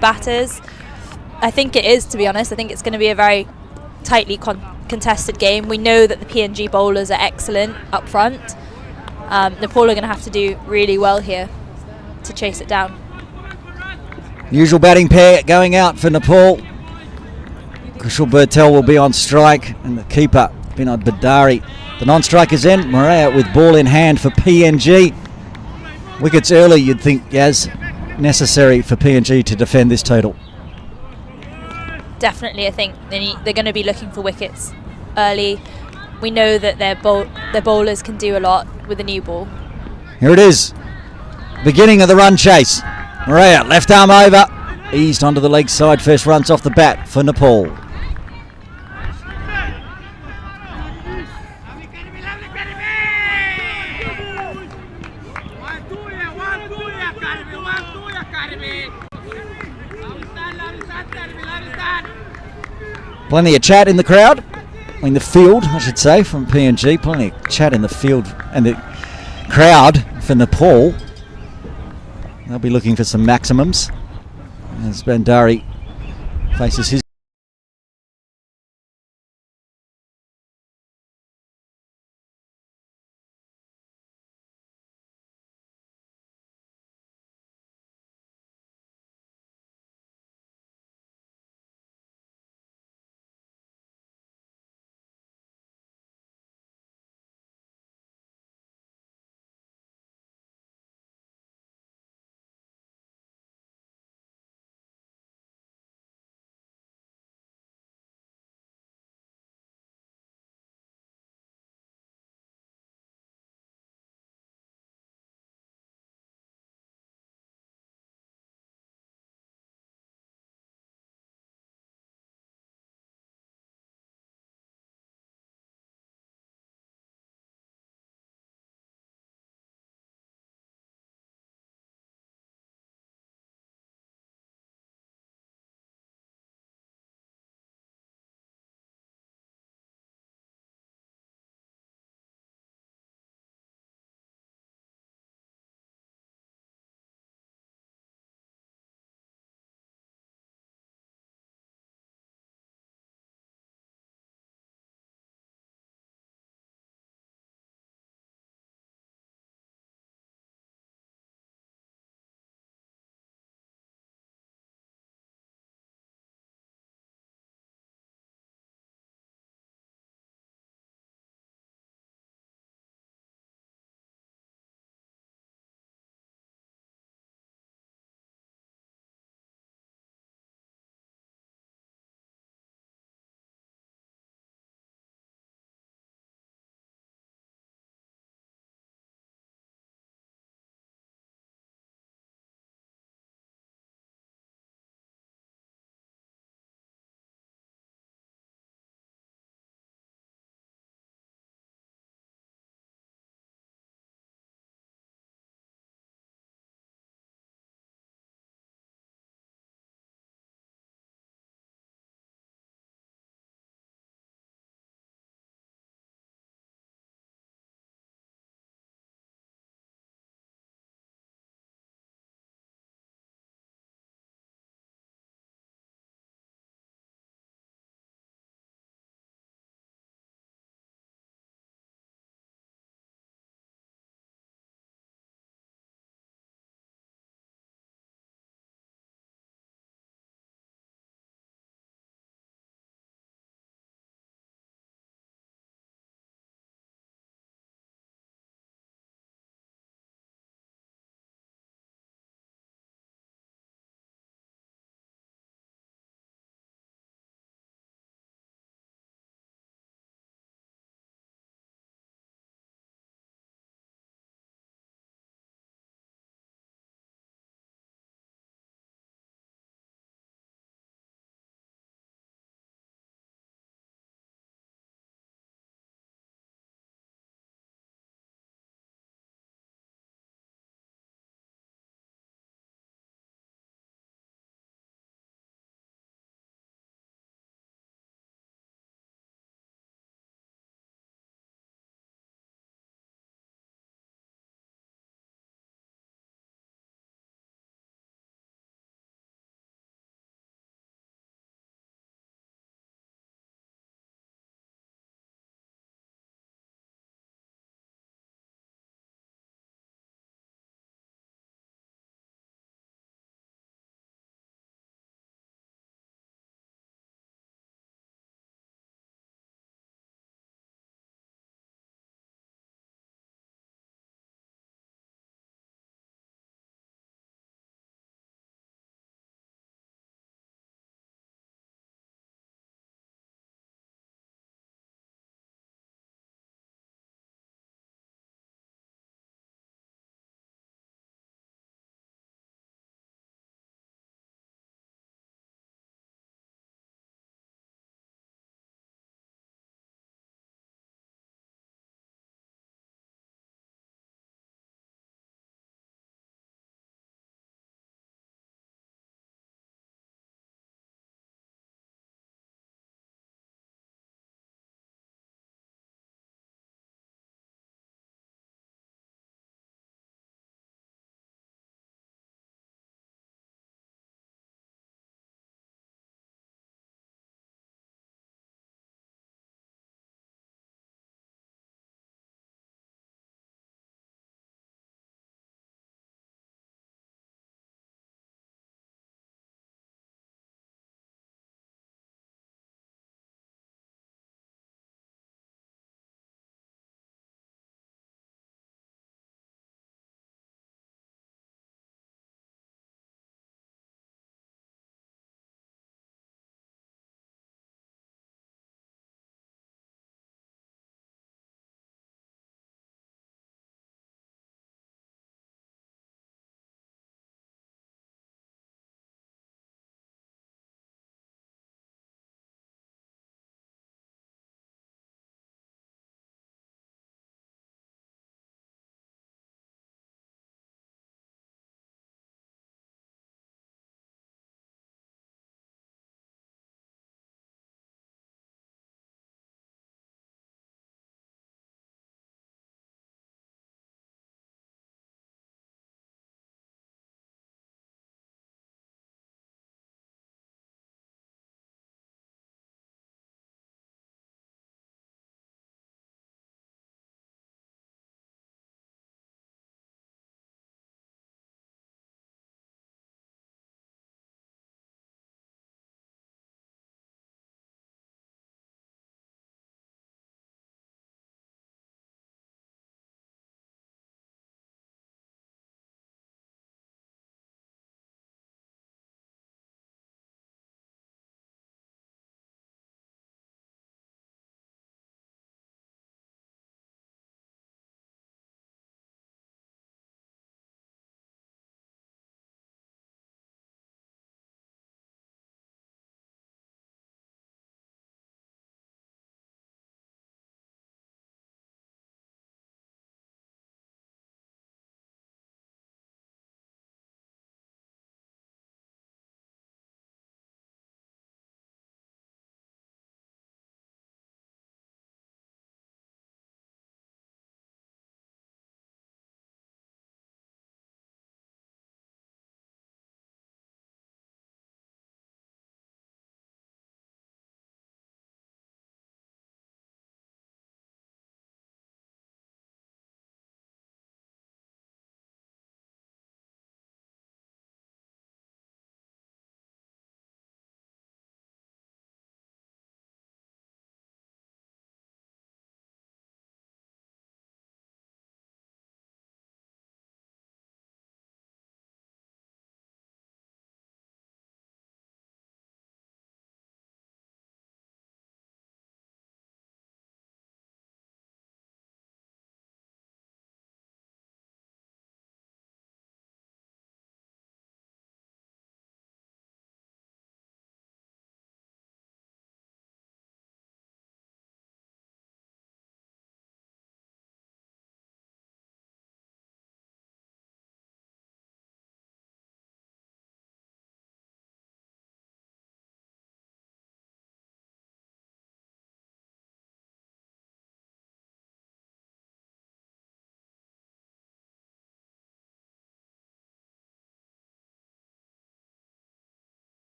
batters. I think it is, to be honest. I think it's going to be a very tightly contested game. We know that the P.N.G bowlers are excellent up front. Nepal are going to have to do really well here to chase it down. Usual batting pair going out for Nepal. Kushal Bertel will be on strike, and the keeper, Binod Badari. The non-strikers in, Morea with ball in hand for P.N.G. Wickets early, you'd think, Yaz, necessary for P.N.G to defend this total. Definitely, I think they're going to be looking for wickets early. We know that their bowlers can do a lot with a new ball. Here it is, beginning of the run chase. Morea, left arm over, eased onto the leg side. First runs off the bat for Nepal. Plenty of chat in the crowd, in the field, I should say, from P.N.G. Plenty of chat in the field and the crowd for Nepal. They'll be looking for some maximums as Bandari faces his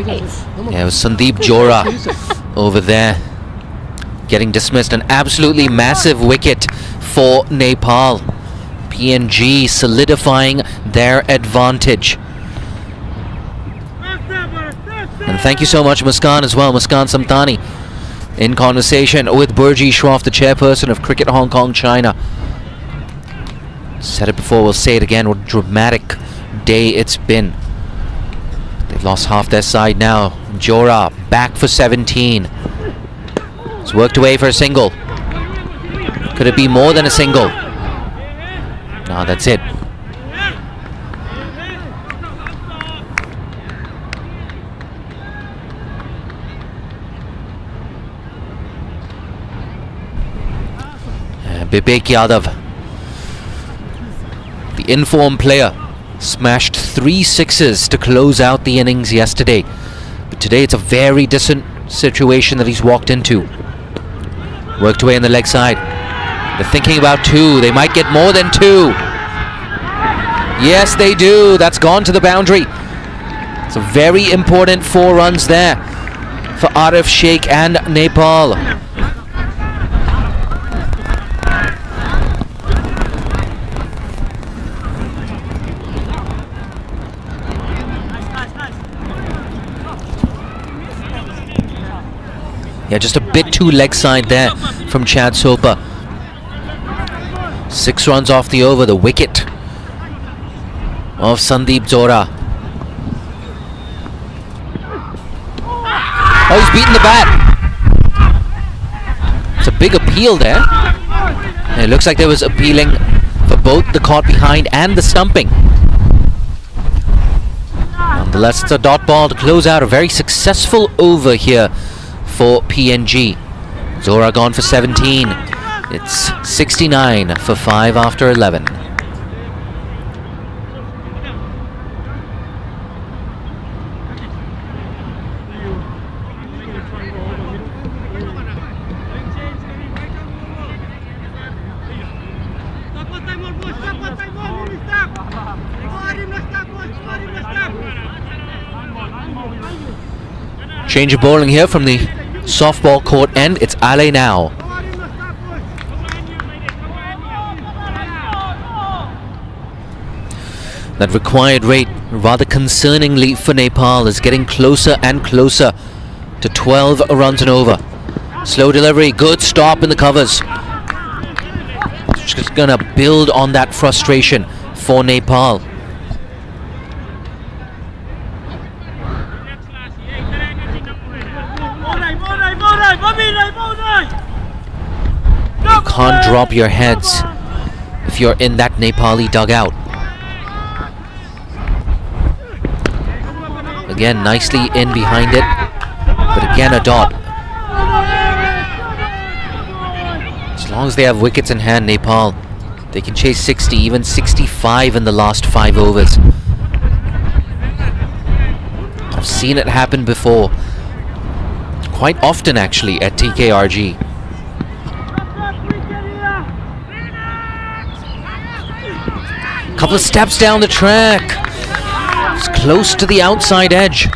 Yeah, it was Sandeep Jora over there getting dismissed. An absolutely massive wicket for Nepal. P.N.G solidifying their advantage. And thank you so much, Muskan, as well. Muskan Samtani in conversation with Burji Shroff, the chairperson of Cricket Hong Kong, China. Said it before, we'll say it again. What a dramatic day it's been. They've lost half their side now. Jora back for 17. It's worked away for a single. Could it be more than a single? No, that's it. Vivek Yadav, the informed player, smashed 3 sixes to close out the innings yesterday. But today it's a very different situation that he's walked into. Worked away on the leg side. They're thinking about 2. They might get more than 2. Yes, they do. That's gone to the boundary. It's a very important 4 runs there for Arif Sheikh and Nepal. Yeah, just a bit too leg side there from Chad Soper. 6 runs off the over, the wicket of Sandeep Jora. Oh, he's beaten the bat. It's a big appeal there. And it looks like there was appealing for both the caught behind and the stumping. Nonetheless, it's a dot ball to close out a very successful over here for P.N.G. Jora gone for 17. It's 69 for 5 after 11. Change of bowling here from the softball court end. It's Ale now. That required rate, rather concerningly for Nepal, is getting closer and closer to 12 runs and over. Slow delivery, good stop in the covers. Just gonna build on that frustration for Nepal. You can't drop your heads if you're in that Nepali dugout. Again, nicely in behind it, but again a dot. As long as they have wickets in hand, Nepal, they can chase 60, even 65 in the last 5 overs. I've seen it happen before, quite often actually, at TKRG. Couple of steps down the track. It's close to the outside edge.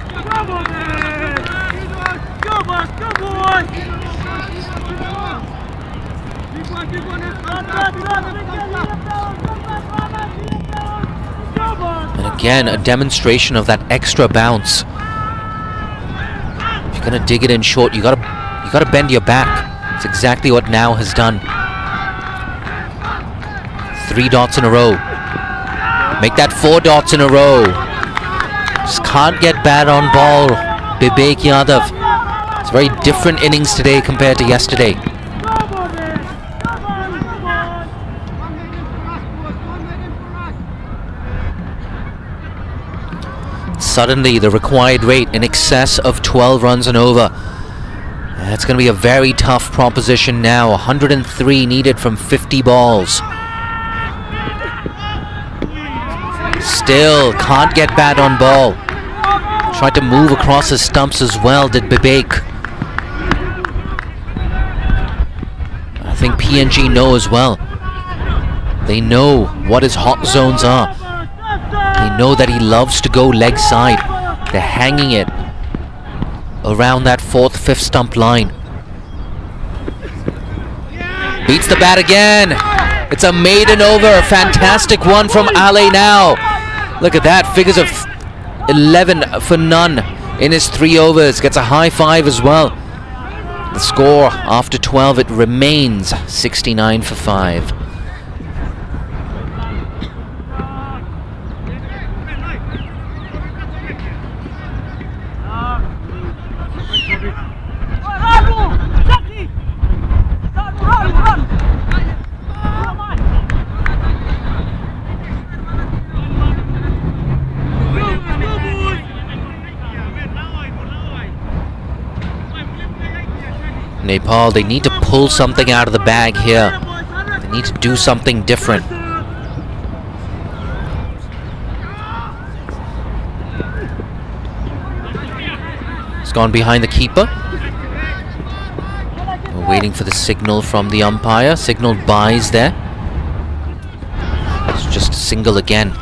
And again, a demonstration of that extra bounce. If you're gonna dig it in short, you gotta bend your back. It's exactly what Now has done. 3 dots in a row. Make that 4 dots in a row. Just can't get bad on ball, Vivek Yadav. It's a very different innings today compared to yesterday. Suddenly, the required rate in excess of 12 runs and over. That's going to be a very tough proposition now. 103 needed from 50 balls. Still can't get bad on ball. Tried to move across his stumps as well, did Vivek. I think P.N.G know as well. They know what his hot zones are. They know that he loves to go leg side. They're hanging it around that 4th, 5th stump line. Beats the bat again. It's a maiden over. A fantastic one from Ale now. Look at that. Figures of 11 for none in his 3 overs. Gets a high 5 as well. The score after 12, it remains 69 for 5. Nepal, they need to pull something out of the bag here. They need to do something different. It's gone behind the keeper. We're waiting for the signal from the umpire. Signal buys there. It's just a single again.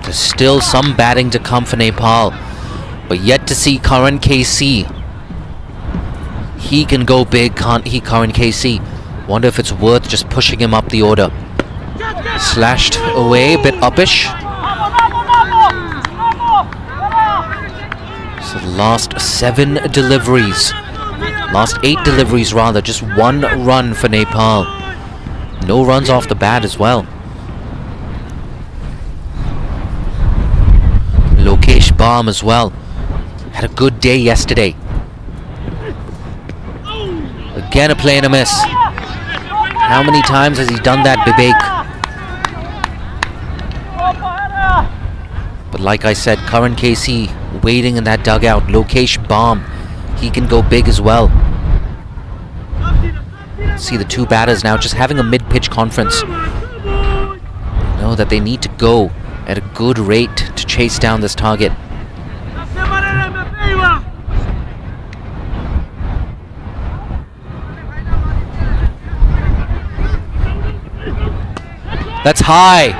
There's still some batting to come for Nepal, but yet to see Karan KC. He can go big, can't he, Karan KC? Wonder if it's worth just pushing him up the order. Slashed away, a bit uppish. So the last 7 deliveries, last 8 deliveries rather, just 1 run for Nepal. No runs off the bat as well. Lokesh Baum as well. Had a good day yesterday. Again a play and a miss. How many times has he done that, Bibek? But like I said, Karan KC waiting in that dugout. Lokesh Baum, he can go big as well. See the 2 batters now just having a mid-pitch conference. Know that they need to go at a good rate to chase down this target. That's high.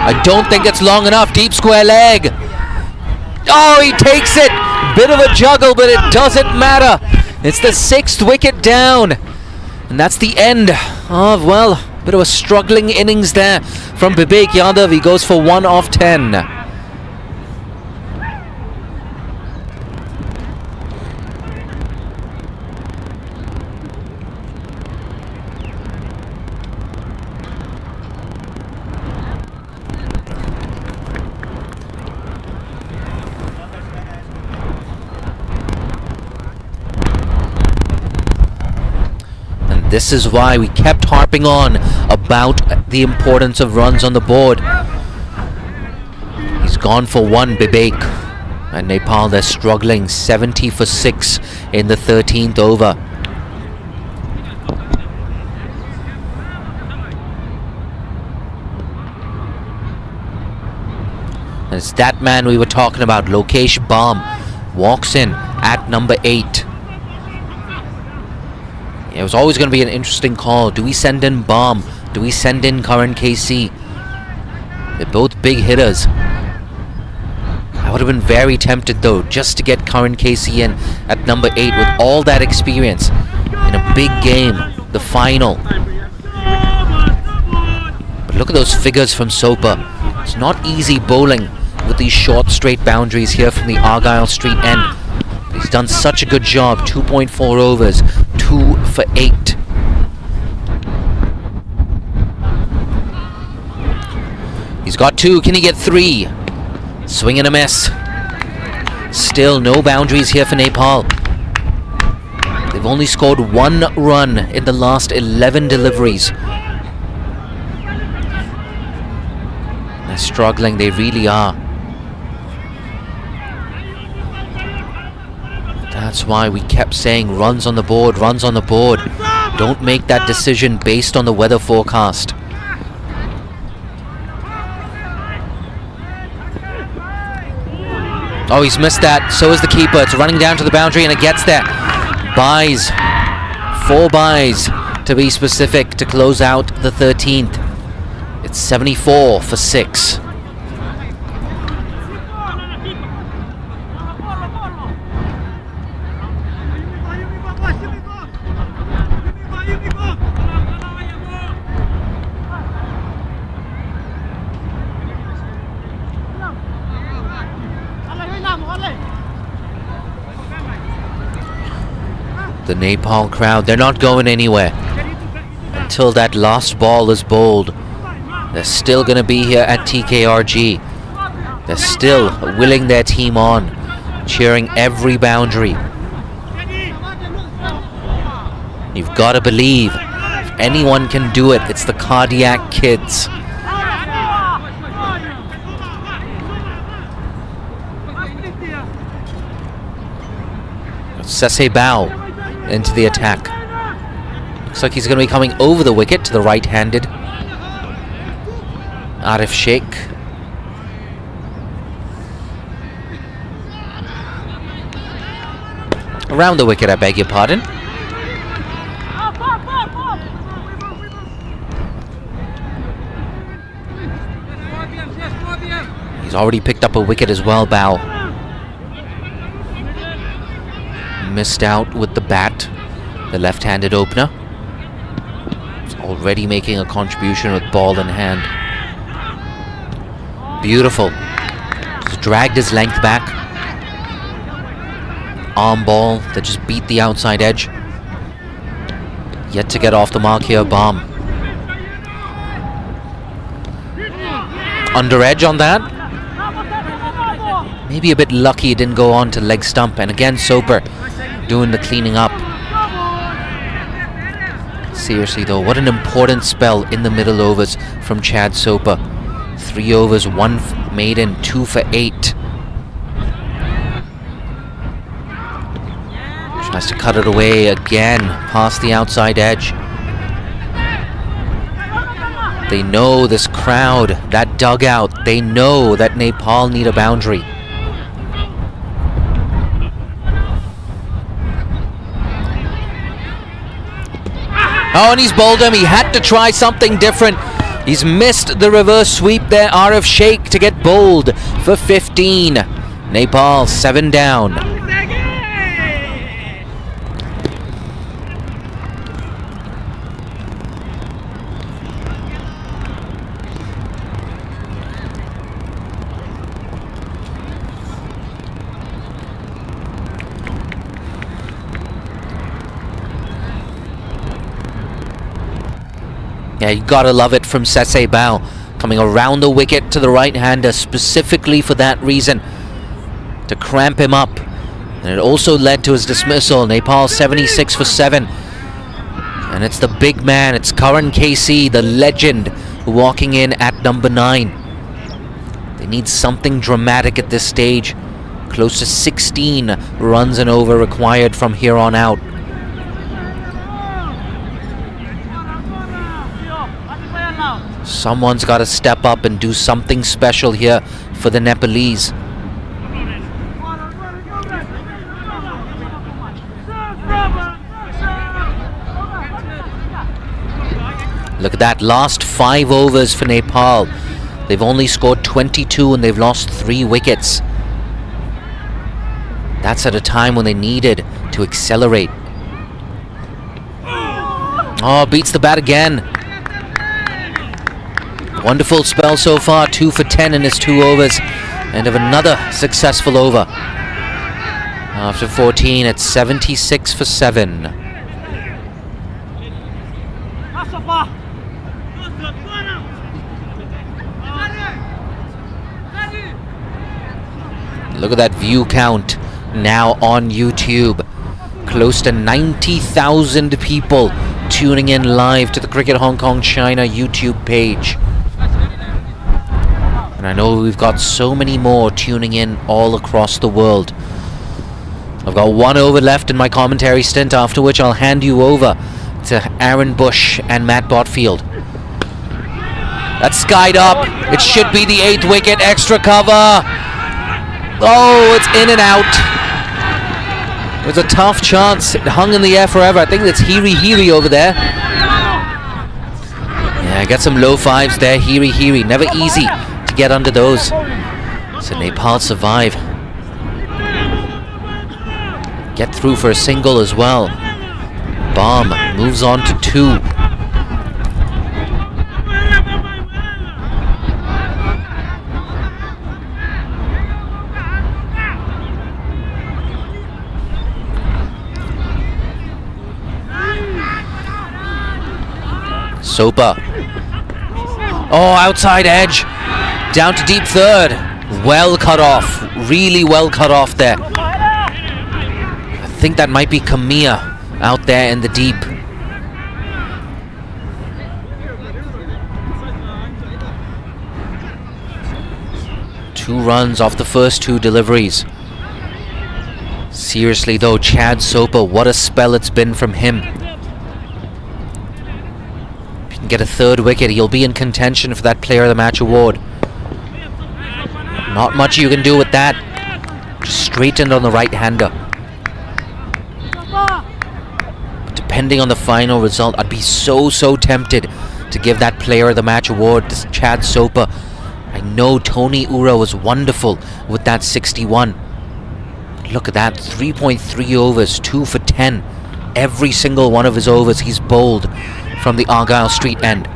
I don't think it's long enough. Deep square leg. Oh, he takes it. Bit of a juggle, but it doesn't matter. It's the 6th wicket down. And that's the end of, well, bit of a struggling innings there from Bibek Yadav. He goes for 1 off 10. This is why we kept harping on about the importance of runs on the board. He's gone for 1, Bibek. And Nepal, they're struggling. 70 for 6 in the 13th over. And it's that man we were talking about, Lokesh Baum. Walks in at number 8. It was always going to be an interesting call. Do we send in Baum? Do we send in Karan KC? They're both big hitters. I would have been very tempted though, just to get Karan KC in at number 8 with all that experience in a big game, the final. But look at those figures from Soper. It's not easy bowling with these short straight boundaries here from the Argyle Street end. He's done such a good job. 2.4 overs, 2 for 8. He's got 2. Can he get 3? Swing and a miss. Still no boundaries here for Nepal. They've only scored 1 run in the last 11 deliveries. They're struggling, they really are. That's why we kept saying runs on the board, runs on the board. Don't make that decision based on the weather forecast. Oh, he's missed that. So is the keeper. It's running down to the boundary and it gets there. Buys. 4 buys to be specific to close out the 13th. It's 74 for 6. The Nepal crowd, they're not going anywhere until that last ball is bowled. They're still going to be here at TKRG. They're still willing their team on, cheering every boundary. You've got to believe, if anyone can do it, it's the cardiac kids. Sese Bao into the attack. Looks like he's going to be coming over the wicket to the right-handed Arif Sheikh. Around the wicket, I beg your pardon. He's already picked up a wicket as well, Bao. Missed out with the bat, the left-handed opener. He's already making a contribution with ball in hand. Beautiful. Just dragged his length back. Arm ball that just beat the outside edge. Yet to get off the mark here, Bomb. Under edge on that. Maybe a bit lucky it didn't go on to leg stump. And again, Soper doing the cleaning up. Seriously though, what an important spell in the middle overs from Chad Soper. 3 overs, 1 maiden, 2 for 8. Tries to cut it away again, past the outside edge. They know this crowd, that dugout, they know that Nepal need a boundary. Oh, and he's bowled him. He had to try something different. He's missed the reverse sweep there. Arif Sheikh to get bowled for 15. Nepal 7 down. Yeah, you gotta love it from Sese Bao, coming around the wicket to the right-hander specifically for that reason, to cramp him up. And it also led to his dismissal. Nepal 76 for 7. And it's the big man, it's Karan KC, the legend, walking in at number 9. They need something dramatic at this stage. Close to 16 runs and over required from here on out. Someone's got to step up and do something special here for the Nepalese. Look at that, last 5 overs for Nepal. They've only scored 22 and they've lost 3 wickets. That's at a time when they needed to accelerate. Oh, beats the bat again. Wonderful spell so far, 2 for 10 in his 2 overs. End of another successful over. After 14, it's 76 for 7. Look at that view count now on YouTube. Close to 90,000 people tuning in live to the Cricket Hong Kong China YouTube page. And I know we've got so many more tuning in all across the world. I've got 1 over left in my commentary stint, after which I'll hand you over to Aaron Bush and Matt Botfield. That's skied up. It should be the 8th wicket. Extra cover. Oh, it's in and out. It was a tough chance. It hung in the air forever. I think that's Hiri over there. Yeah, get some low fives there. Hiri. Never easy to get under those. So Nepal survive. Get through for a single as well. Bomb moves on to 2. Sopa. Oh, outside edge. Down to deep third. Well cut off. Really well cut off there. I think that might be Kamiya out there in the deep. Two runs off the first 2 deliveries. Seriously though, Chad Sopa, what a spell it's been from him. Get a 3rd wicket, he'll be in contention for that Player of the Match award. Not much you can do with that. Just straightened on the right-hander. But depending on the final result, I'd be so tempted to give that Player of the Match award to Chad Sopa. I know Tony Ura was wonderful with that 61. Look at that, 3.3 overs, 2 for 10. Every single one of his overs he's bowled from the Argyle Street end.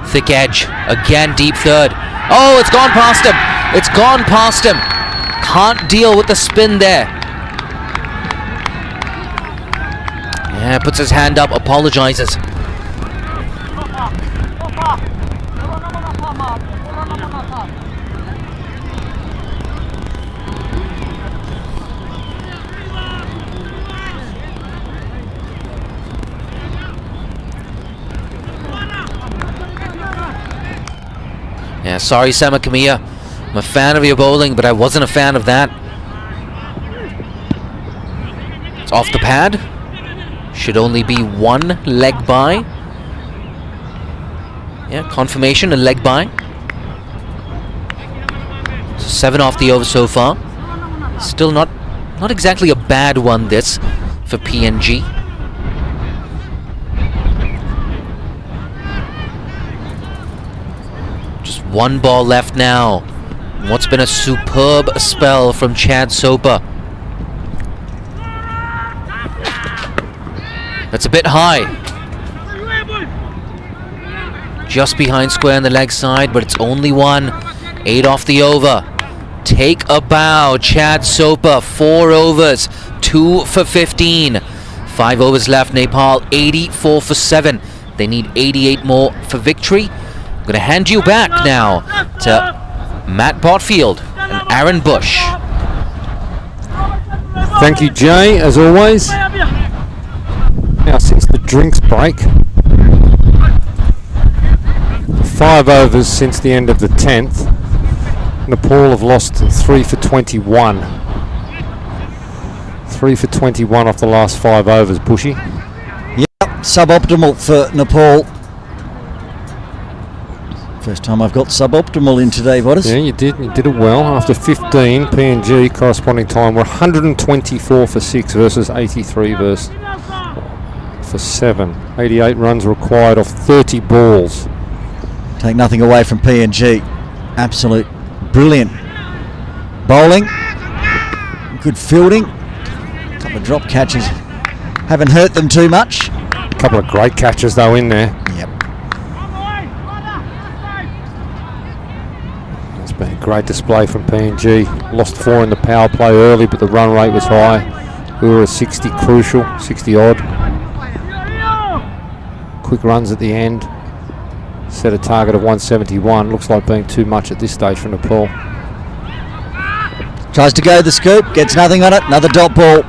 Thick edge, again deep third. Oh, it's gone past him. It's gone past him. Can't deal with the spin there. Yeah, puts his hand up, apologizes. Yeah, sorry Sama Kamiya. I'm a fan of your bowling, but I wasn't a fan of that. It's off the pad. Should only be 1 leg by. Yeah, confirmation, a leg by. So 7 off the over so far. Still not exactly a bad one this for P.N.G. Just 1 ball left now. What's been a superb spell from Chad Sopa. That's a bit high. Just behind square on the leg side, but it's only 1. 8 off the over. Take a bow, Chad Sopa. 4 overs, 2 for 15. 5 overs left. Nepal 84 for 7. They need 88 more for victory. I'm going to hand you back now to Matt Botfield and Aaron Bush. Thank you, Jay, as always. Now, since the drinks break, 5 overs since the end of the 10th. Nepal have lost 3 for 21. 3 for 21 off the last 5 overs, Bushy. Yep, suboptimal for Nepal. First time I've got suboptimal in today, Bottas. Yeah, you did it well. After 15, P.N.G. corresponding time were 124 for 6 versus 83 for 7. 88 runs required off 30 balls. Take nothing away from P.N.G. Absolute brilliant bowling. Good fielding. A couple of drop catches. Haven't hurt them too much. A couple of great catches though in there. Yep. It's been a great display from P.N.G. Lost 4 in the power play early, but the run rate was high. We were at 60 crucial, 60 odd. Quick runs at the end. Set a target of 171. Looks like being too much at this stage for Nepal. Tries to go the scoop, gets nothing on it. Another dot ball.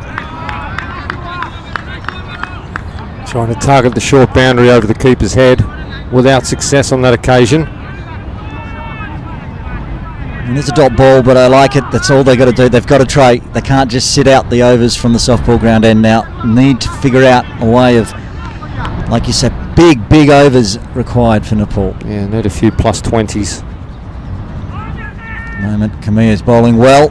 Trying to target the short boundary over the keeper's head without success on that occasion. And it's a dot ball, but I like it. That's all they've got to do. They've got to try. They can't just sit out the overs from the softball ground end now. Need to figure out a way of, like you said, big overs required for Nepal. Yeah, need a few plus 20s. At the moment, Kamiya's bowling well.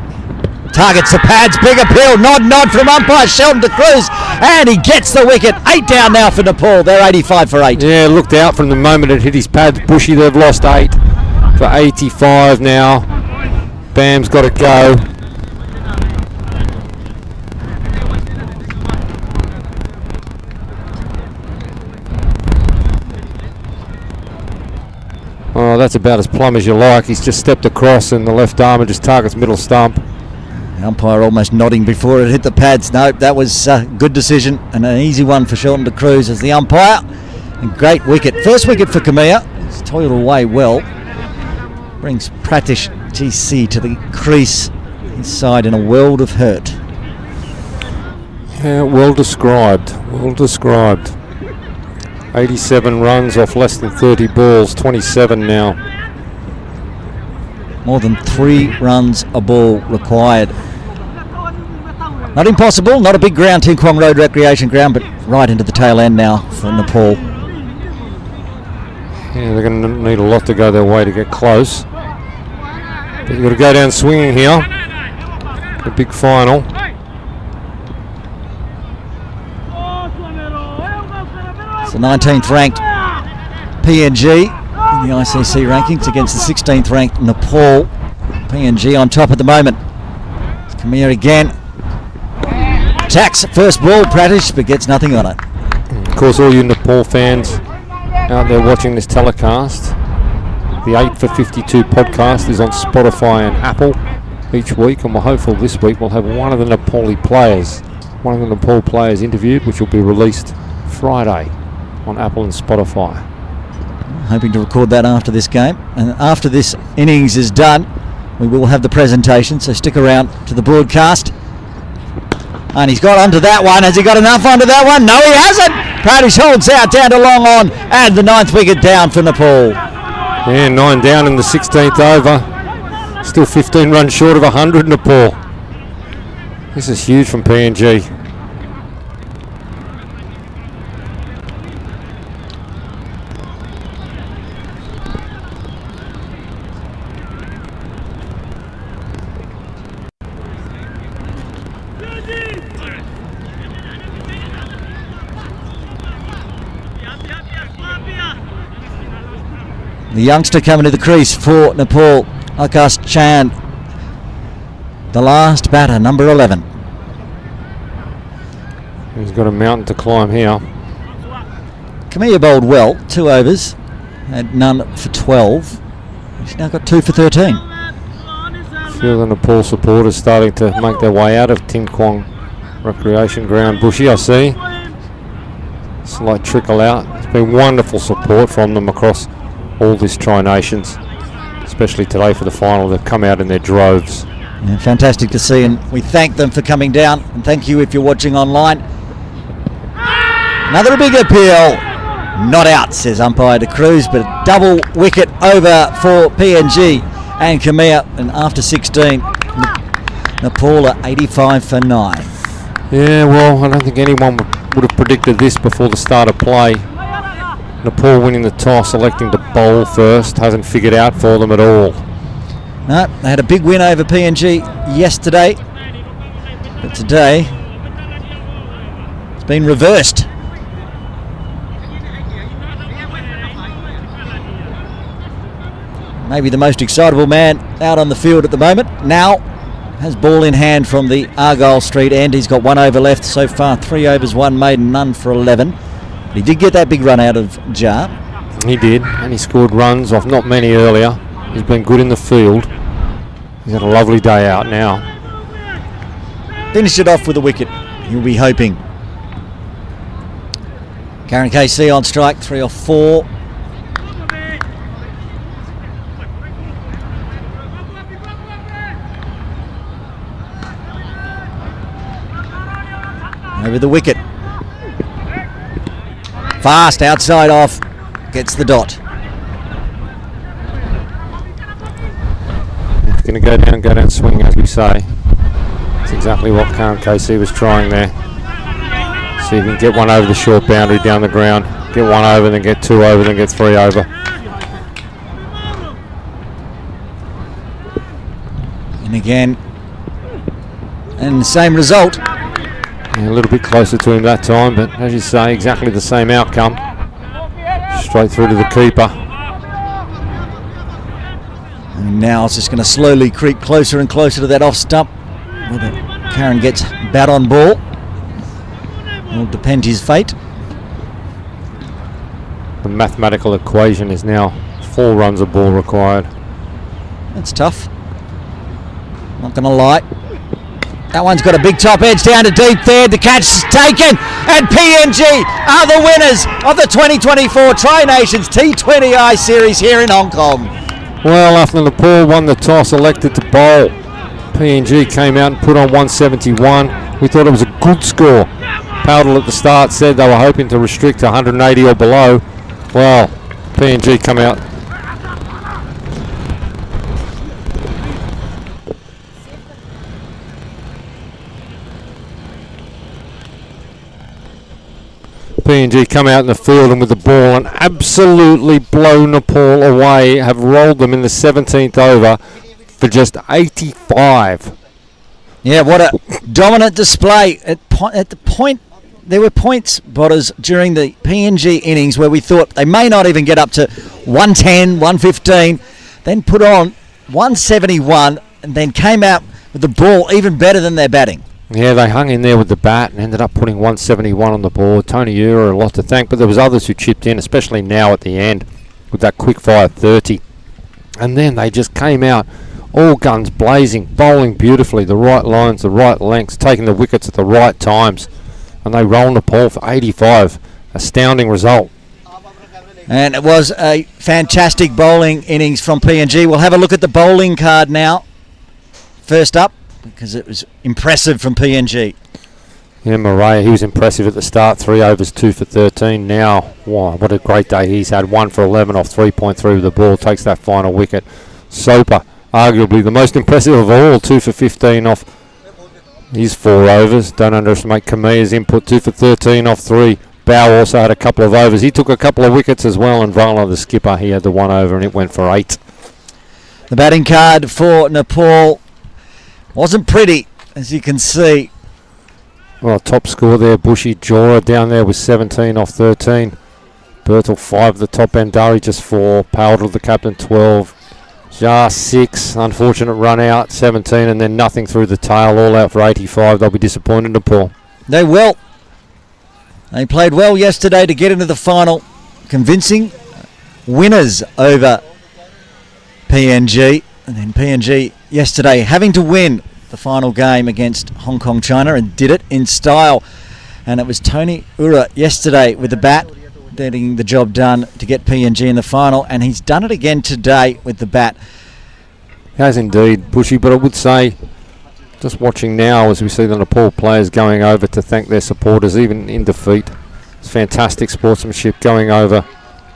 Targets the pads, big appeal, nod from umpire Sheldon de Cruz. and he gets the wicket. 8 down now for Nepal. They're 85 for 8. Yeah, looked out from the moment it hit his pads. Bushy, they've lost 8 for 85 now. Bam's got to go. Oh, that's about as plumb as you like. He's just stepped across and the left arm and just targets middle stump. The umpire almost nodding before it hit the pads. Nope, that was a good decision and an easy one for Shelton de Cruz as the umpire. And great wicket. First wicket for Khmer. He's toiled away well. Brings Pratish GC to the crease. His side in a world of hurt. Yeah, well described. Well described. 87 runs off less than 30 balls. 27 now. More than 3 runs a ball required. Not impossible, not a big ground, P.N.G Road Recreation Ground, but right into the tail end now for Nepal. Yeah, they're going to need a lot to go their way to get close. But you've got to go down swinging here. The big final. It's the 19th ranked P.N.G in the ICC rankings against the 16th ranked Nepal. P.N.G on top at the moment. It's Khmer again. Attacks first ball, Pratish, but gets nothing on it. Of course, all you Nepal fans out there watching this telecast, the 8 for 52 podcast is on Spotify and Apple each week, and we're hopeful this week we'll have one of the Nepal players interviewed, which will be released Friday on Apple and Spotify. Hoping to record that after this game, and after this innings is done we will have the presentation, so stick around to the broadcast. And he's got onto that one. Has he got enough onto that one? No, he hasn't. Pratish holds out down to long on, and the 9th wicket down for Nepal. Yeah, 9 down in the 16th over. Still 15 runs short of 100, Nepal. This is huge from P.N.G. The youngster coming to the crease for Nepal, Akash Chand, the last batter, number 11. He's got a mountain to climb here. Khmer bowled well, 2 overs, had none for 12. He's now got 2 for 13. A few of the Nepal supporters starting to make their way out of P.N.G Recreation Ground. Bushy, I see. Slight trickle out. It's been wonderful support from them across all this Tri-Nations, especially today for the final. They've come out in their droves. Yeah, fantastic to see, and we thank them for coming down, and thank you if you're watching online. Another big appeal. Not out, says umpire de Cruz, but a double wicket over for P.N.G and Khmer, and after 16 Nepal are 85 for 9. Yeah, well, I don't think anyone would have predicted this before the start of play. Nepal winning the toss, electing to bowl first, hasn't figured out for them at all. No, they had a big win over P.N.G yesterday, but today it's been reversed. Maybe the most excitable man out on the field at the moment. Now has ball in hand from the Argyle Street end. He's got 1 over left so far, 3 overs, 1 maiden, none for 11. But he did get that big run out of Jar. He did, and he scored runs off not many earlier. He's been good in the field. He's had a lovely day out now. Finished it off with a wicket, he'll be hoping. Karen KC on strike, 3 or 4. Over the wicket. Fast, outside off, gets the dot. If you're going to go down swing, as we say. That's exactly what Karen KC was trying there. So you can get one over the short boundary down the ground, get 1 over, then get 2 over, then get 3 over. And again, and the same result. A little bit closer to him that time, but as you say, exactly the same outcome. Straight through to the keeper. And now it's just going to slowly creep closer and closer to that off stump. Whether Karen gets bat on ball will depend his fate. The mathematical equation is now 4 runs of ball required. That's tough. Not going to lie. That one's got a big top edge down to deep third. The catch is taken, and P.N.G are the winners of the 2024 Tri-Nations T20I Series here in Hong Kong. Well, after Nepal won the toss, elected to bowl, P.N.G came out and put on 171. We thought it was a good score. Powdell at the start said they were hoping to restrict to 180 or below. Well, P.N.G come out. P.N.G come out in the field and with the ball and absolutely blow Nepal away, have rolled them in the 17th over for just 85. Yeah, what a dominant display. At the point, there were points, Botters, during the P.N.G innings where we thought they may not even get up to 110, 115, then put on 171 and then came out with the ball even better than their batting. Yeah, they hung in there with the bat and ended up putting 171 on the board. Tony Ura a lot to thank, but there was others who chipped in, especially now at the end with that quick fire 30. And then they just came out all guns blazing, bowling beautifully, the right lines, the right lengths, taking the wickets at the right times. And they rolled Nepal for 85. Astounding result. And it was a fantastic bowling innings from P.N.G. We'll have a look at the bowling card now. First up, because it was impressive from P.N.G. Yeah, Murray, he was impressive at the start. 3 overs, 2 for 13. Now, wow, what a great day he's had. 1 for 11 off 3.3 with the ball. Takes that final wicket. Soper, arguably the most impressive of all. 2 for 15 off his 4 overs. Don't underestimate Kamia's input. 2 for 13 off 3. Bow also had a couple of overs. He took a couple of wickets as well. And Vala, the skipper, he had the 1 over and it went for 8. The batting card for Nepal wasn't pretty, as you can see. Well, top score there, Bushy. Jora down there with 17 off 13. Birtle 5 the top end. Dari just 4. Powdell the captain 12. Jar 6. Unfortunate run out 17, and then nothing through the tail. All out for 85. They'll be disappointed, Nepal. They will. They played well yesterday to get into the final. Convincing winners over P.N.G. And then P.N.G. yesterday having to win the final game against Hong Kong, China, and did it in style. And it was Tony Ura yesterday with the bat getting the job done to get P.N.G. in the final, and he's done it again today with the bat. Has indeed, Bushy, but I would say, just watching now as we see the Nepal players going over to thank their supporters, even in defeat. It's fantastic sportsmanship going over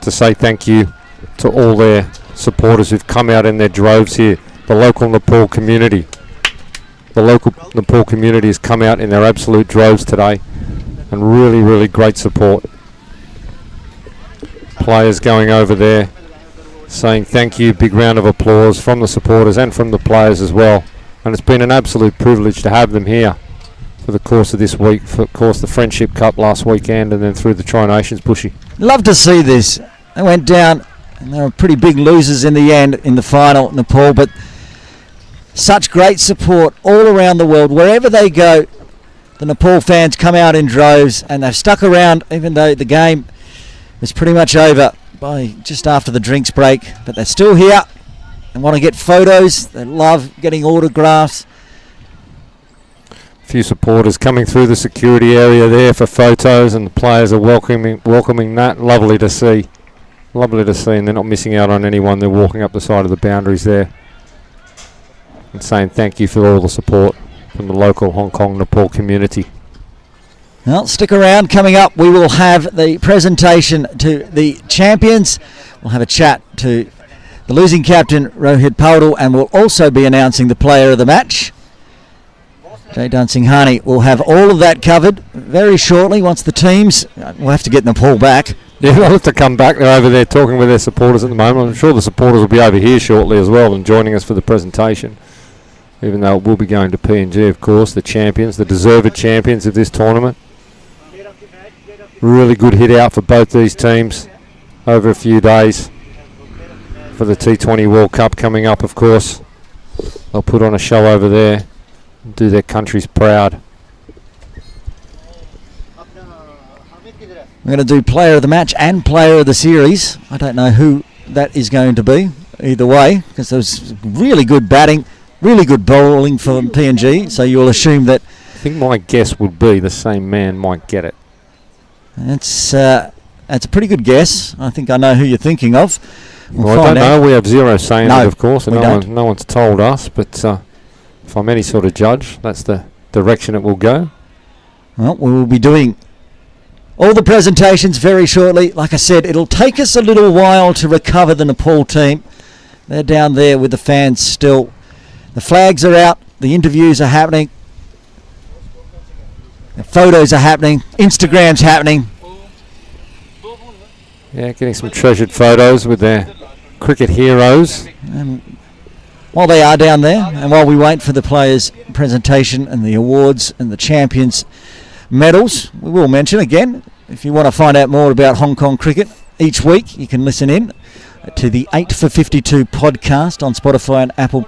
to say thank you to all their supporters who've come out in their droves here. The local Nepal community. The local Nepal community has come out in their absolute droves today, and really, really great support. Players going over there saying thank you, big round of applause from the supporters and from the players as well. And it's been an absolute privilege to have them here for the course of this week, for of course the Friendship Cup last weekend and then through the Tri-Nations, Bushy. Love to see this. They went down and they were pretty big losers in the end in the final, Nepal, but such great support all around the world. Wherever they go, the Nepal fans come out in droves, and they've stuck around even though the game was pretty much over by just after the drinks break, but they're still here and want to get photos. They love getting autographs. A few supporters coming through the security area there for photos, and the players are welcoming that. Lovely to see. Lovely to see, and they're not missing out on anyone. They're walking up the side of the boundaries there and saying thank you for all the support from the local Hong Kong Nepal community. Well, stick around. Coming up, we will have the presentation to the champions. We'll have a chat to the losing captain, Rohit Powdell, and we'll also be announcing the player of the match. Jay Dunsinghani will have all of that covered very shortly once the teams... We'll have to get Nepal back. Yeah, they'll have to come back. They're over there talking with their supporters at the moment. I'm sure the supporters will be over here shortly as well and joining us for the presentation. even though it will be going to P.N.G, of course, the champions, the deserved champions of this tournament. Really good hit out for both these teams over a few days for the T20 World Cup coming up, of course. They'll put on a show over there and do their countries proud. We're going to do player of the match and player of the series. I don't know who that is going to be either way, because there was really good batting, really good bowling from P.N.G, so you'll assume that... I think my guess would be the same man might get it. That's a pretty good guess. I think I know who you're thinking of. Well, I don't know. We have zero say in it, of course, and no one's told us, but if I'm any sort of judge, that's the direction it will go. Well, we will be doing all the presentations very shortly. Like I said, it'll take us a little while to recover the Nepal team. They're down there with the fans still. The flags are out. The interviews are happening. The photos are happening. Instagram's happening. Yeah, getting some treasured photos with their cricket heroes. And while they are down there, and while we wait for the players' presentation and the awards and the champions' medals, we will mention again, if you want to find out more about Hong Kong cricket each week, you can listen in to the 8 for 52 podcast on Spotify and Apple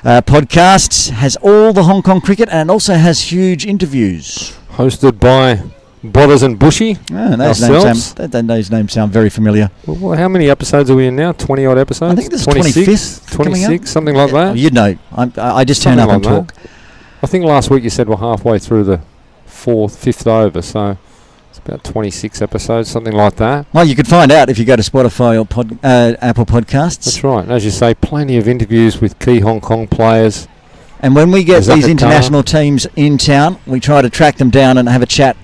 Podcasts. Has all the Hong Kong cricket and also has huge interviews. Hosted by Bothers and Bushy. Those names sound very familiar. Well, how many episodes are we in now? 20 odd episodes? I think this is 25th. 26, something like that. You'd know. I just turn up and talk. I think last week you said we're halfway through the fifth over, so it's about 26 episodes, something like that. Well, you could find out if you go to Spotify or Apple Podcasts. That's right. As you say, plenty of interviews with key Hong Kong players. And when we get these international teams in town, we try to track them down and have a chat.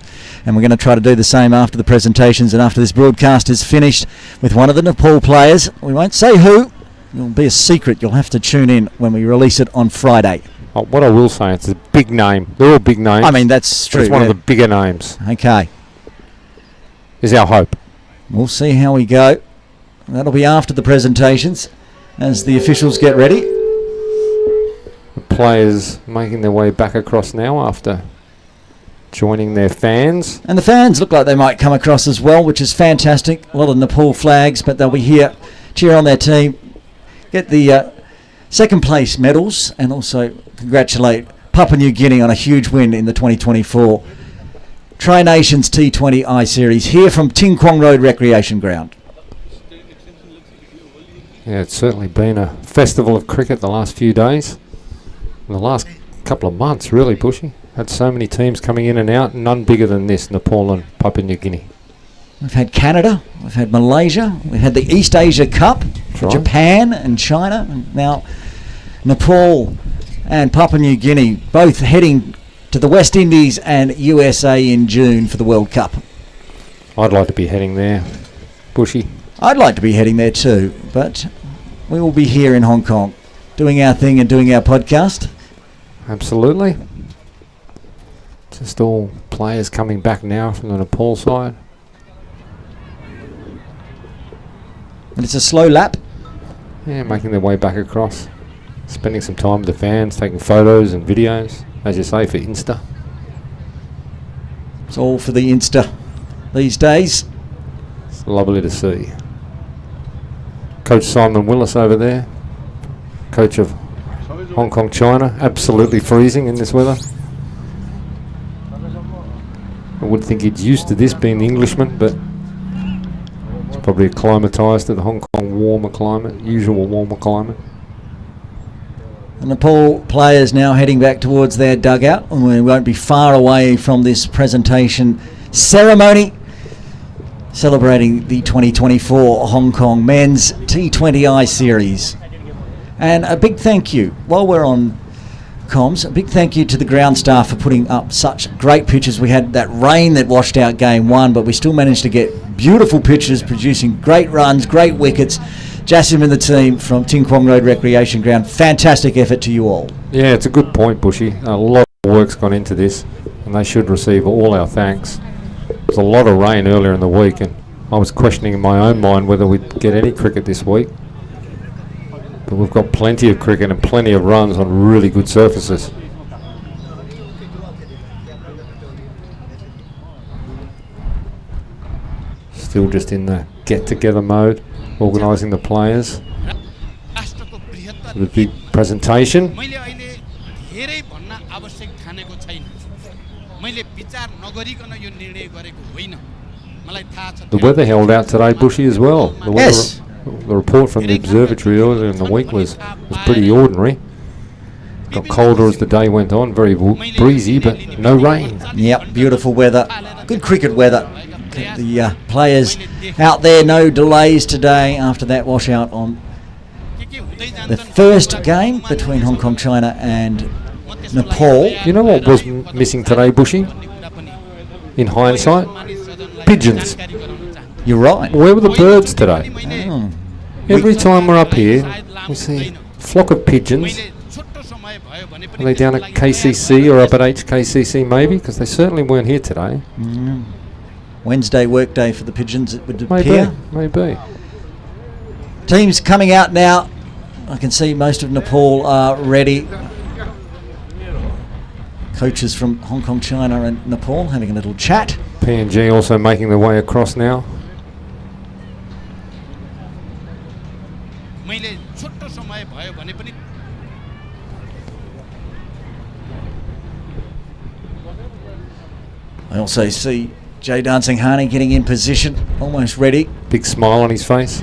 And we're going to try to do the same after the presentations and after this broadcast is finished with one of the Nepal players. We won't say who. It'll be a secret. You'll have to tune in when we release it on Friday. Oh, what I will say, it's a big name. They're all big names. I mean, that's true. It's one of the bigger names. Okay. Is our hope. We'll see how we go. That'll be after the presentations as the officials get ready. The players making their way back across now after joining their fans. And the fans look like they might come across as well, which is fantastic. A lot of Nepal flags, but they'll be here, cheer on their team, get the second place medals, and also congratulate Papua New Guinea on a huge win in the 2024 Tri-Nations T20 I-Series here from Ting Kwong Road Recreation Ground. Yeah, it's certainly been a festival of cricket the last few days. In the last couple of months, really, Bushy. Had so many teams coming in and out, none bigger than this, Nepal and Papua New Guinea. We've had Canada, we've had Malaysia, we've had the East Asia Cup, Japan and China, and now Nepal and Papua New Guinea, both heading to the West Indies and USA in June for the World Cup. I'd like to be heading there, Bushy. I'd like to be heading there too, but we will be here in Hong Kong doing our thing and doing our podcast. Absolutely. Just all players coming back now from the Nepal side. And it's a slow lap. Yeah, making their way back across. Spending some time with the fans, taking photos and videos, as you say, for Insta. It's all for the Insta these days. It's lovely to see. Coach Simon Willis over there. Coach of Hong Kong, China. Absolutely freezing in this weather. I would think he's used to this, being the Englishman, but it's probably acclimatised to the Hong Kong warmer climate, usual warmer climate. The Nepal players now heading back towards their dugout, and we won't be far away from this presentation ceremony celebrating the 2024 Hong Kong Men's T20I Series. And a big thank you, while we're on comms, a big thank you to the ground staff for putting up such great pictures. We had that rain that washed out game one, but we still managed to get beautiful pictures, producing great runs, great wickets. Jassim and the team from Ting Kwong Road Recreation Ground, fantastic effort to you all. Yeah, it's a good point, Bushy. A lot of work's gone into this, and they should receive all our thanks. There was a lot of rain earlier in the week, and I was questioning in my own mind whether we'd get any cricket this week. But we've got plenty of cricket and plenty of runs on really good surfaces. Still just in the get-together mode, organising the players. The big presentation. The weather held out today, Bushy, as well. The weather, Yes. The report from the observatory earlier in the week was pretty ordinary. Got colder as the day went on, very breezy, but no rain. Yep, beautiful weather. Good cricket weather. Keep the players out there, no delays today after that washout on the first game between Hong Kong, China and Nepal. You know what was missing today, Bushy? In hindsight? Pigeons. You're right. Where were the birds today? Oh. Every time we're up here, we see a flock of pigeons. Are they down at KCC or up at HKCC maybe? Because they certainly weren't here today. Wednesday work day for the pigeons, it would appear. Maybe. Teams coming out now. I can see most of Nepal are ready. Coaches from Hong Kong, China and Nepal having a little chat. P.N.G also making their way across now. I also see Jay Dancing Harney getting in position, almost ready. Big smile on his face.